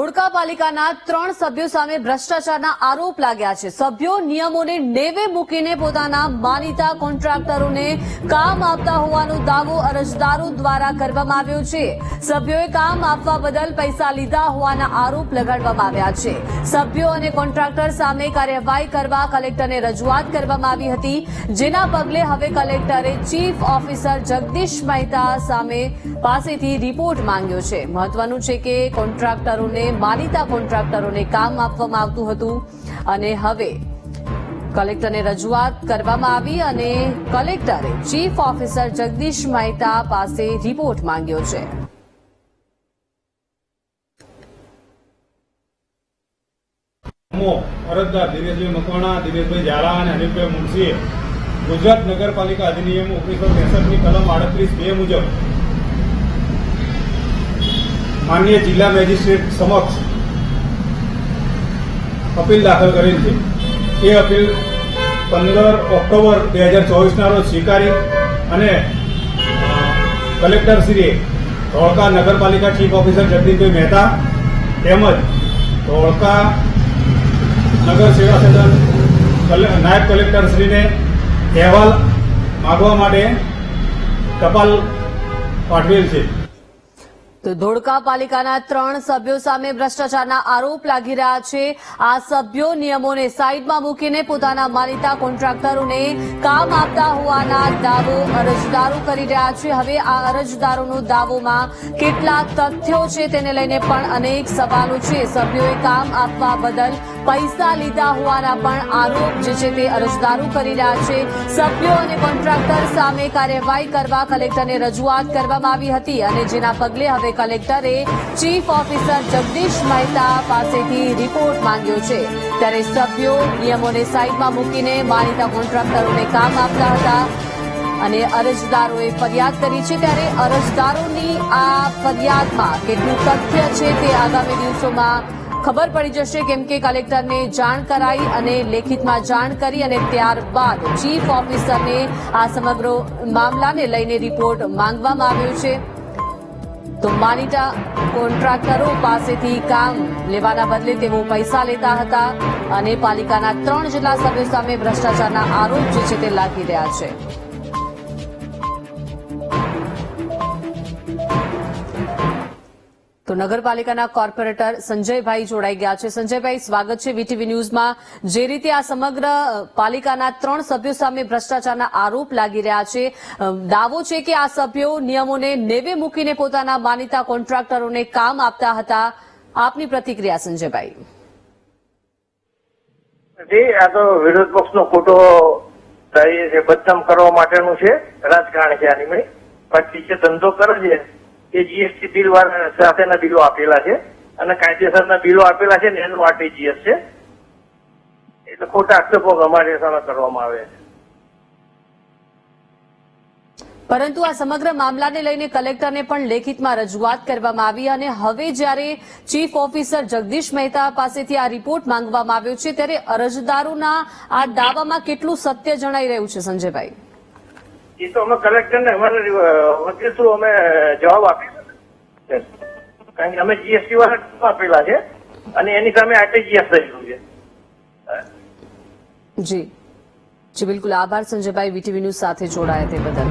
ધોળકા પાલિકાના 3 સભ્યો સામે ભ્રષ્ટાચારના આરોપ લાગ્યા છે। સભ્યો નિયમોને નેવે મૂકીને પોતાના માનીતા કોન્ટ્રાક્ટરોને કામ આપતા હોવાનો દાવો અરજદારો દ્વારા કરવામાં આવ્યો છે। સભ્યોએ કામ આપવા બદલ પૈસા લીધા હોવાના આરોપ લગાડવામાં આવ્યા છે। સભ્યો અને કોન્ટ્રાક્ટર સામે કાર્યવાહી કરવા કલેક્ટરને રજૂઆત કરવામાં આવી હતી, જેના પગલે હવે કલેક્ટરે ચીફ ઓફિસર જગદીશ મહેતા સામે પાસેથી રિપોર્ટ માંગ્યો છે। મહત્વનું છે કે કોન્ટ્રાક્ટરોને માનીતા કોન્ટ્રાક્ટરોને કામ આપવામાં આવતું હતું અને હવે કલેક્ટરને રજૂઆત કરવામાં આવી અને કલેક્ટરે ચીફ ઓફિસર જગદીશ મહેતા પાસે રિપોર્ટ માંગ્યો છે। અરજદાર દિનેશભાઈ મકવાણા, દિનેશભાઈ ઝાલા અને હનીફભાઈ મુનશીએ ગુજરાત નગરપાલિકા અધિનિયમ 1963ની કલમ 38(2) મુજબ માનનીય જિલ્લા મેજિસ્ટ્રેટ સમક્ષ અપીલ દાખલ કરેલ છે। એ અપીલ 15 ઓક્ટોબર 2024ના રોજ સ્વીકારી અને કલેક્ટરશ્રીએ ધોળકા નગરપાલિકા ચીફ ઓફિસર જગદીશભાઈ મહેતા તેમજ ધોળકા નગર સેવા સદન નાયબ કલેક્ટરશ્રીને અહેવાલ માંગવા માટે ટપાલ પાઠવેલ છે। તો ધોળકા પાલિકાના 3 સભ્યો સામે ભ્રષ્ટાચારના આરોપ લાગી રહ્યા છે। આ સભ્યો નિયમોને સાઈડમાં મૂકીને પોતાના માનીતા કોન્ટ્રાક્ટરોને કામ આપતા હોવાના દાવો અરજદારો કરી રહ્યા છે। હવે આ અરજદારોનો દાવોમાં કેટલા તથ્યો છે તેને લઈને પણ અનેક સવાલો છે। સભ્યોએ કામ આપવા બદલ પૈસા લીધા હોવાના પણ આરોપ જે છે તે અરજદારો કરી રહ્યા છે। સભ્યો અને કોન્ટ્રાક્ટર સામે કાર્યવાહી કરવા કલેક્ટરને રજૂઆત કરવામાં આવી હતી અને જેના પગલે હવે કલેક્ટરે ચીફ ઓફિસર જગદીશ મહેતા પાસેથી રિપોર્ટ માંગ્યો છે। ત્યારે સભ્યો નિયમોને સાઈડમાં મૂકીને માનીતા કોન્ટ્રાક્ટરોને કામ આપતા હતા અને અરજદારોએ ફરિયાદ કરી છે। ત્યારે અરજદારોની આ ફરિયાદમાં કેટલું તથ્ય છે તે આગામી દિવસોમાં ખબર પડી જશે, કેમ કે કલેક્ટરને જાણ કરાઈ અને લેખિતમાં જાણ કરી અને ત્યારબાદ ચીફ ઓફિસરને આ સમગ્ર મામલાને લઈને રિપોર્ટ માંગવામાં આવ્યો છે। તો માનીતા કોન્ટ્રાક્ટરો પાસેથી કામ લેવાના બદલે તેઓ પૈસા લેતા હતા અને પાલિકાના 3 જેટલા સભ્યો સામે ભ્રષ્ટાચારના આરોપ જે છે તે લાગી રહ્યા છે। તો નગરપાલિકાના કોર્પોરેટર સંજયભાઈ જોડાઈ ગયા છે। સંજયભાઈ, સ્વાગત છે વીટીવી ન્યૂઝમાં। જે રીતે આ સમગ્ર પાલિકાના 3 સભ્યો સામે ભ્રષ્ટાચારના આરોપ લાગી રહ્યા છે, દાવો છે કે આ સભ્યો નિયમોને નેવે મૂકીને પોતાના માનીતા કોન્ટ્રાક્ટરોને કામ આપતા હતા। આપની પ્રતિક્રિયા સંજયભાઈ। આ તો વિરોધ પક્ષનો ખોટો બદનામ કરવા માટેનું છે, રાજકારણ છે। આની પછી જે ધંધો કરે છે એ જીએસટી બિલ સાથેના બિલો આપેલા છે અને કાયદેસરના બિલો આપેલા છે ને એનું આરટીજીએસ છે, એટલે ખોટા આક્ષેપો અમારી સામે કરવામાં આવે છે। પરંતુ આ સમગ્ર મામલાને લઈને કલેક્ટરને પણ લેખિતમાં રજૂઆત કરવામાં આવી અને હવે જ્યારે ચીફ ઓફિસર જગદીશ મહેતા પાસેથી આ રિપોર્ટ માંગવામાં આવ્યો છે, ત્યારે અરજદારોના આ દાવામાં કેટલું સત્ય જણાઈ રહ્યું છે સંજયભાઈ? એ તો અમે કલેક્ટરને અમારા વકીલ થ્રુ અમે જવાબ આપીશું, કારણ કે અમે જીએસટી વાળા આપેલા છે અને એની સામે આરટીજીએસ થયેલું છે। જી બિલકુલ, આભાર સંજયભાઈ વીટીવી ન્યૂઝ સાથે જોડાયા તે બદલ।